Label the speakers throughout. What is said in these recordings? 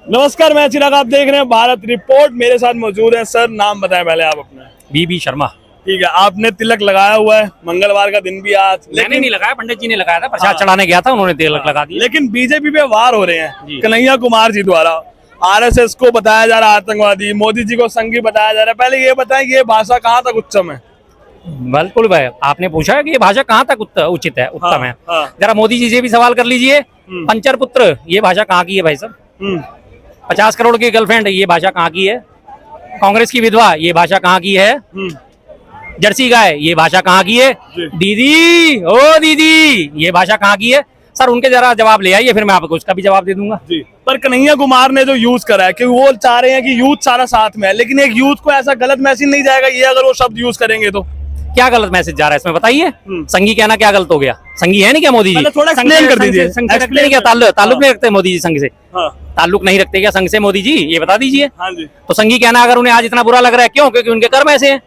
Speaker 1: नमस्कार, मैं चिराग, आप देख रहे हैं भारत रिपोर्ट। मेरे साथ मौजूद है सर। नाम बताएं पहले आप अपना।
Speaker 2: बीबी शर्मा।
Speaker 1: ठीक है, आपने तिलक लगाया हुआ है, मंगलवार का दिन भी आज।
Speaker 2: मैंने नहीं लगाया, पंडित जी ने लगाया था, प्रसाद चढ़ाने गया था, उन्होंने तिलक लगा दिया।
Speaker 1: लेकिन बीजेपी पे वार हो रहे हैं कन्हैया कुमार जी द्वारा। आरएसएस को बताया जा रहा है आतंकवादी, मोदी जी को संघी बताया जा रहा है। पहले ये बताएं कि ये भाषा कहाँ तक उत्तम है?
Speaker 2: बिल्कुल भाई, आपने पूछा है कि ये भाषा कहाँ तक उचित है, उत्तम है। जरा मोदी जी से भी सवाल कर लीजिए। पंचर पुत्र, ये भाषा कहाँ की है भाई साहब? 50 करोड़ की गर्लफ्रेंड, ये भाषा कहाँ की है? कांग्रेस की विधवा, ये भाषा कहाँ की है? जर्सी गाय, ये भाषा कहाँ की है? दीदी, ओ दीदी, ये भाषा कहाँ की है? सर उनके जरा जवाब ले आइए, फिर मैं आपको उसका भी जवाब दे दूंगा।
Speaker 1: जी। पर कन्हैया कुमार ने जो यूज करा है, क्योंकि वो चाह रहे हैं कि यूथ सारा साथ में है, लेकिन एक यूथ को ऐसा गलत मैसेज नहीं जाएगा ये अगर वो शब्द यूज करेंगे तो?
Speaker 2: क्या गलत मैसेज जा रहा है इसमें बताइए? संघी कहना क्या गलत हो गया? संघी है नहीं क्या मोदी जी?
Speaker 1: थोड़ा एक्सप्लेन कर दीजिए।
Speaker 2: एक्सप्लेन क्या ताल्लुक नहीं रखते मोदी जी संघ से? ताल्लुक नहीं रखते क्या संघ से मोदी जी? ये बता दीजिए।
Speaker 1: हाँ जी।
Speaker 2: तो संघी कहना अगर उन्हें आज इतना बुरा लग रहा है, क्यों? क्योंकि उनके कर्म ऐसे हैं।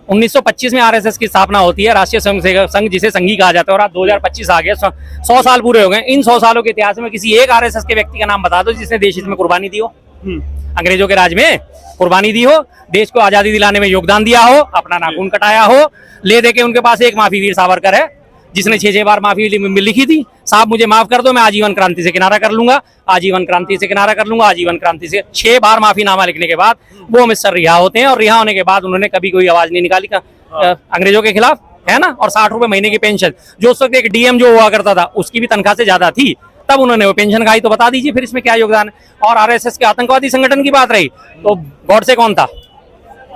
Speaker 2: 1925 में आरएसएस की स्थापना होती है, राष्ट्रीय स्वयंसेवक संघ, जिसे संघी कहा जाता है। और आज 2025 आ गया, 100 साल पूरे हो गए। इन 100 सालों के इतिहास में किसी एक आरएसएस के व्यक्ति का नाम बता दो जिसने देश हित में कुर्बानी दी हो, अंग्रेजों के राज में कुर्बानी दी हो, देश को आजादी दिलाने में योगदान दिया हो, अपना नाखून कटाया हो। ले दे के उनके पास एक माफी वीर सावरकर है, जिसने 6 बार माफी लिखी थी। साहब मुझे माफ कर दो, मैं आजीवन क्रांति से किनारा कर लूंगा, आजीवन क्रांति से किनारा कर लूंगा, आजीवन क्रांति से। 6 बार माफीनामा लिखने के बाद वो मिस्टर रिहा होते हैं, और रिहा होने के बाद उन्होंने कभी कोई आवाज नहीं निकाली अंग्रेजों के खिलाफ, है ना। और 60 रुपए महीने की पेंशन, जो उस वक्त एक डीएम जो हुआ करता था उसकी भी तनख्वाह से ज्यादा थी, तब उन्होंने वो पेंशन खाई। तो बता दीजिए फिर इसमें क्या योगदान है? और आरएसएस के आतंकवादी संगठन की बात रही, तो गॉडसे कौन था?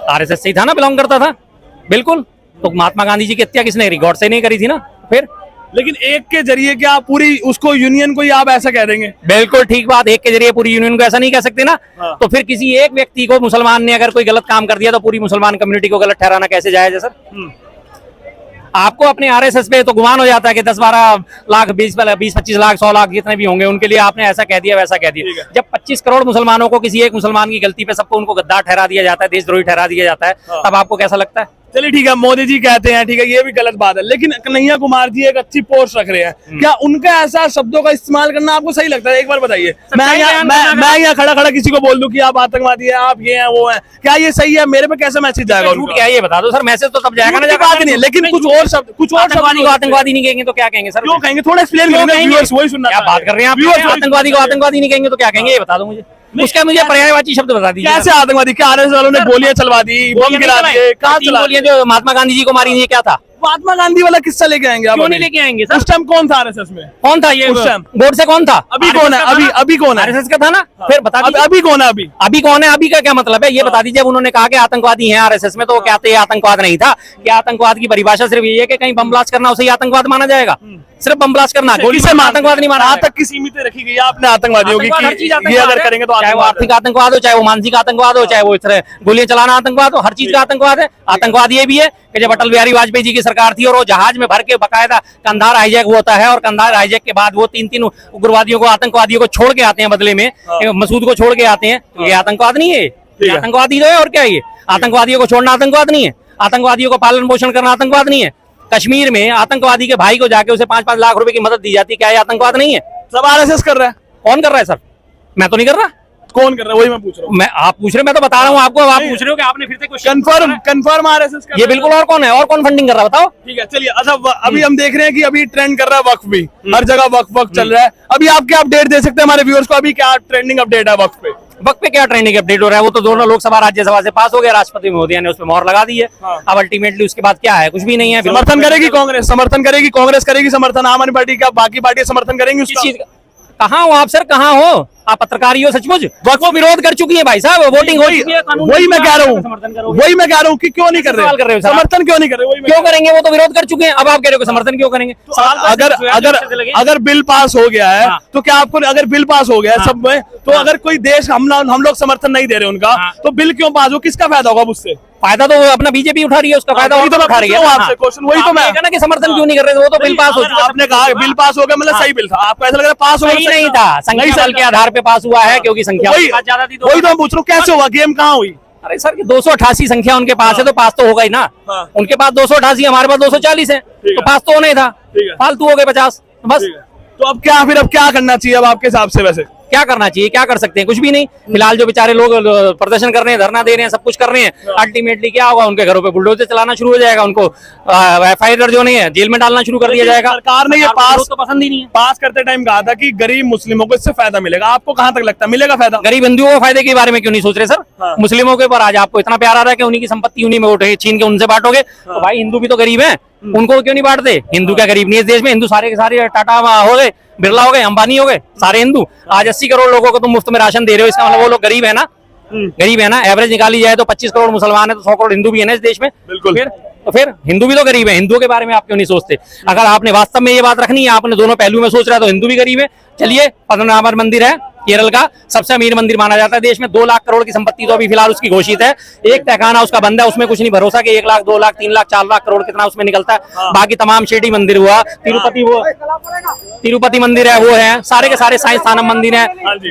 Speaker 2: आरएसएस से ही था ना, बिलोंग करता था। बिल्कुल। तो महात्मा गांधी जी की हत्या किसने करी? गॉडसे नहीं करी थी ना। फिर
Speaker 1: लेकिन एक के जरिए क्या पूरी उसको यूनियन को ही आप ऐसा कह देंगे?
Speaker 2: बिल्कुल ठीक बात, एक के जरिए पूरी यूनियन को ऐसा नहीं कह सकते ना। तो फिर किसी एक व्यक्ति को, मुसलमान ने अगर कोई गलत काम कर दिया, तो पूरी मुसलमान कम्युनिटी को गलत ठहराना कैसे जायज है सर? आपको अपने आरएसएस पे तो गुमान हो जाता है कि 10-12 लाख, 20-25 लाख, 100 लाख जितने भी होंगे उनके लिए आपने ऐसा कह दिया, वैसा कह दिया। जब 25 करोड़ मुसलमानों को किसी एक मुसलमान की गलती पे सबको उनको गद्दार ठहरा दिया जाता है, देशद्रोही ठहरा दिया जाता है, तब आपको कैसा लगता है?
Speaker 1: चलिए ठीक है, मोदी जी कहते हैं, ठीक है, ये भी गलत बात है। लेकिन कन्हैया कुमार जी एक अच्छी पोस्ट रख रहे हैं, क्या उनका ऐसा शब्दों का इस्तेमाल करना आपको सही लगता है? एक बार बताइए। मैं यहाँ खड़ा खड़ा किसी को बोल दूं कि आप आतंकवादी हैं, आप ये हैं, वो हैं, क्या ये सही है? मेरे पे कैसा मैसेज जाएगा?
Speaker 2: झूठ क्या है ये बता दो सर। मैसेज तो तब जाएगा ना,
Speaker 1: बात नहीं है, लेकिन कुछ और शब्द
Speaker 2: आतंकवादी नहीं कहेंगे तो क्या कहेंगे सर?
Speaker 1: क्यों कहेंगे? थोड़ा एक्सप्लेन करेंगे, वही सुनना।
Speaker 2: क्या बात कर रहे हैं आप? आतंकवादी को आतंकवादी नहीं कहेंगे तो क्या कहेंगे? ये बता दो मुझे। उसका मुझे पर्यायवाची शब्द बता दीजिए।
Speaker 1: कैसे आतंकवादी? क्या आरएसएस वालों ने गोलियां चलवा दी, बम गिरा दिए? कहाँ चला?
Speaker 2: गोलियां जो महात्मा गांधी जी को मारी, ये क्या था?
Speaker 1: महात्मा गांधी वाला किस्सा लेके आएंगे आप?
Speaker 2: क्यों नहीं लेके आएंगे सर?
Speaker 1: उस टाइम कौन था आरएसएस में?
Speaker 2: कौन था ये
Speaker 1: उस टाइम?
Speaker 2: बोर्ड से कौन था?
Speaker 1: अभी कौन है? अभी कौन है?
Speaker 2: आरएसएस का था ना। फिर बता दीजिए
Speaker 1: अभी कौन है?
Speaker 2: अभी कौन है? अभी का क्या मतलब है ये बता दीजिए। उन्होंने कहा कि आतंकवादी हैं आरएसएस में, तो वो कहते हैं आतंकवाद नहीं था। क्या आतंकवाद की परिभाषा सिर्फ ये है कि कहीं बम ब्लास्ट करना उसे आतंकवाद माना जाएगा? सिर्फ बम ब्लास्ट करना, गोली से आतंकवाद नहीं माना।
Speaker 1: यहाँ तक की सीमित रखी गई है आपने आतंकवादियों की, ये अगर करेंगे तो
Speaker 2: चाहे वो आर्थिक आतंकवाद हो, चाहे वो मानसिक आतंकवाद हो, चाहे वो इस तरह गोलियां चलाना आतंकवाद हो, हर चीज का आतंकवाद है। आतंकवाद ये भी है कि जब अटल बिहारी वाजपेयी जी की सरकार थी और वो जहाज में भर के बकायदा कंधार हाईजैक होता है, और कंधार हाईजैक के बाद वो 3 उग्रवादियों को, आतंकवादियों को छोड़ के आते हैं, बदले में मसूद को छोड़ के आते हैं, तो ये आतंकवाद नहीं है? ये आतंकवादी तो है, और क्या है ये? आतंकवादियों को छोड़ना आतंकवाद नहीं है? आतंकवादियों को पालन पोषण करना आतंकवाद नहीं है? कश्मीर में आतंकवादी के भाई को जाके उसे 5-5 लाख रुपए की मदद दी जाती है, क्या ये आतंकवाद नहीं है?
Speaker 1: सब आरएसएस कर रहा है।
Speaker 2: कौन कर रहा है सर? मैं तो नहीं कर रहा।
Speaker 1: कौन कर रहा है? वही मैं पूछ रहा हूँ।
Speaker 2: मैं, आप पूछ रहे, मैं तो बता रहा हूँ आपको। आप पूछ रहे हो कि आपने फिर से कुछ
Speaker 1: कंफर्म आरएसएस कर रहा है?
Speaker 2: ये बिल्कुल। और कौन है? और कौन फंडिंग कर रहा है बताओ?
Speaker 1: ठीक है, चलिए। अच्छा, अभी हम देख रहे हैं कि अभी ट्रेंड कर रहा है वक्फ भी, हर जगह वक्फ चल रहा है। अभी आप क्या अपडेट दे सकते हैं हमारे व्यूअर्स को? अभी क्या ट्रेंडिंग अपडेट है वक्फ पे?
Speaker 2: वक्त पे क्या ट्रेंडिंग अपडेट हो रहा है? वो तो दोनों लोकसभा राज्यसभा से पास हो गया, राष्ट्रपति महोदय ने उस पर मोहर लगा दी है। अब अल्टीमेटली उसके बाद क्या है? कुछ भी नहीं है।
Speaker 1: समर्थन करेगी कांग्रेस, समर्थन करेगी कांग्रेस, करेगी समर्थन आम आदमी पार्टी का, बाकी पार्टी समर्थन करेंगी उस चीज का?
Speaker 2: कहाँ हो आप सर? कहाँ हो आप? पत्रकारी हो सचमुच? वक्त वो विरोध कर चुकी है भाई साहब, वोटिंग हो चुकी है।
Speaker 1: वही मैं कह रहा हूँ कि क्यों नहीं कर रहे हो? समर्थन क्यों नहीं कर रहे?
Speaker 2: क्यों करेंगे? वो तो विरोध कर चुके हैं। अब आप कह रहे हो समर्थन क्यों करेंगे?
Speaker 1: अगर बिल पास हो गया है तो क्या आपको, अगर बिल पास हो गया है सब में, तो अगर कोई देश हम लोग समर्थन नहीं दे रहे उनका, तो बिल क्यों पास हो? किसका फायदा होगा उससे?
Speaker 2: फायदा तो अपना बीजेपी उठा रही है, उसका फायदा
Speaker 1: वही तो उठा रही है आपसे क्वेश्चन। वही तो मैं
Speaker 2: ना कि समर्थन क्यों नहीं कर रहे थे? वो तो बिल पास हो चुका।
Speaker 1: आपने कहा बिल पास हो गया, मतलब सही बिल था। आपको ऐसा लग रहा है पास हो गया?
Speaker 2: सही नहीं था, संख्या बल के आधार पे पास हुआ है, क्योंकि संख्या ज्यादा थी।
Speaker 1: वही तो मैं पूछ रहा हूँ, कैसे हुआ? गेम कहाँ हुई?
Speaker 2: अरे सर 288 संख्या उनके पास है, तो पास तो होगा ही ना। उनके पास 288, हमारे पास 240 है, तो पास तो होना ही था। फालतू हो गए 50 बस।
Speaker 1: तो अब क्या करना चाहिए अब आपके हिसाब से? वैसे
Speaker 2: क्या करना चाहिए, क्या कर सकते हैं? कुछ भी नहीं। फिलहाल जो बेचारे लोग प्रदर्शन कर रहे हैं, धरना दे रहे हैं, सब कुछ कर रहे हैं, अल्टीमेटली क्या होगा? उनके घरों पे बुलडोजर चलाना शुरू हो जाएगा, उनको FIR जो नहीं है जेल में डालना शुरू कर दिया जाएगा।
Speaker 1: सरकार ने ये पास
Speaker 2: तो पसंद ही नहीं है।
Speaker 1: पास करते टाइम कहा था कि गरीब मुस्लिमों को इससे फायदा मिलेगा, आपको कहां तक लगता है मिलेगा फायदा?
Speaker 2: गरीब हिंदुओं के फायदे के बारे में क्यों नहीं सोच रहे सर?
Speaker 1: हाँ।
Speaker 2: मुस्लिमों के ऊपर आज आपको इतना प्यार आ रहा है कि उन्हीं की संपत्ति उन्हीं में उठे छीन के उनसे बांटोगे। तो भाई हिंदू भी तो गरीब हैं, उनको क्यों नहीं बांटते? हिंदू क्या गरीब नहीं है इस देश में? हिंदू सारे के सारे टाटा हो गए, बिरला हो गए, अंबानी हो गए, सारे हिंदू। आज 80 करोड़ लोगों को तुम मुफ्त में राशन दे रहे हो, इसका मतलब वो लोग गरीब है ना? गरीब है ना? एवरेज निकाली जाए तो 25 करोड़ मुसलमान है, तो 100 करोड़ हिंदू भी है ना इस देश में।
Speaker 1: बिल्कुल।
Speaker 2: फिर हिंदू भी तो गरीब है। हिंदुओं के बारे में आप क्यों नहीं सोचते? अगर आपने वास्तव में ये बात रखनी है, आपने दोनों पहलू में सोच रहा है, तो हिंदू भी गरीब है। चलिए, पद्मनाभर मंदिर है केरल का सबसे अमीर मंदिर माना जाता है देश में, 2 लाख करोड़ की संपत्ति तो अभी फिलहाल उसकी घोषित है। एक तहखाना उसका बंद है, उसमें कुछ नहीं भरोसा कि 1 लाख 2 लाख 3 लाख 4 लाख करोड़ कितना उसमें निकलता है। बाकी तमाम शिरडी मंदिर हुआ, तिरुपति मंदिर है, वो है, सारे के सारे साईं स्थानम मंदिर है,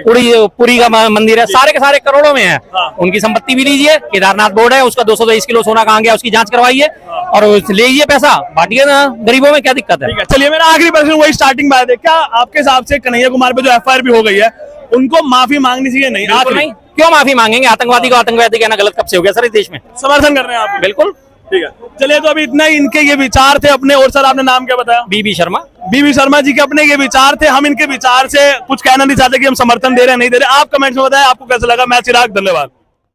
Speaker 2: पुरी का मंदिर है, सारे के सारे करोड़ों में है। उनकी संपत्ति भी लीजिए। केदारनाथ बोर्ड है, उसका 223 किलो सोना कहाँ गया उसकी जांच करवाइए और लीजिए पैसा बांटिए ना गरीबों में, क्या दिक्कत है?
Speaker 1: चलिए, मेरा आखिरी प्रश्न वही स्टार्टिंग बात है, क्या आपके हिसाब से कन्हैया कुमार पे जो FIR भी हो गई है उनको माफी मांगनी चाहिए? नहीं,
Speaker 2: बिल्कुल नहीं। क्यों माफी मांगेंगे? आतंकवादी को आतंकवादी कहना गलत कब से हो गया सर इस देश में?
Speaker 1: समर्थन कर रहे हैं आप?
Speaker 2: बिल्कुल।
Speaker 1: ठीक है, चलिए, तो अभी इतना ही इनके ये विचार थे अपने। और सर, आपने नाम क्या बताया?
Speaker 2: बीबी शर्मा।
Speaker 1: बीबी शर्मा जी के अपने ये विचार थे। हम इनके विचार से कुछ कहना नहीं चाहते कि हम समर्थन दे रहे हैं नहीं दे रहे। आप कमेंट्स में बताएं आपको कैसा लगा। मैं चिराग, धन्यवाद।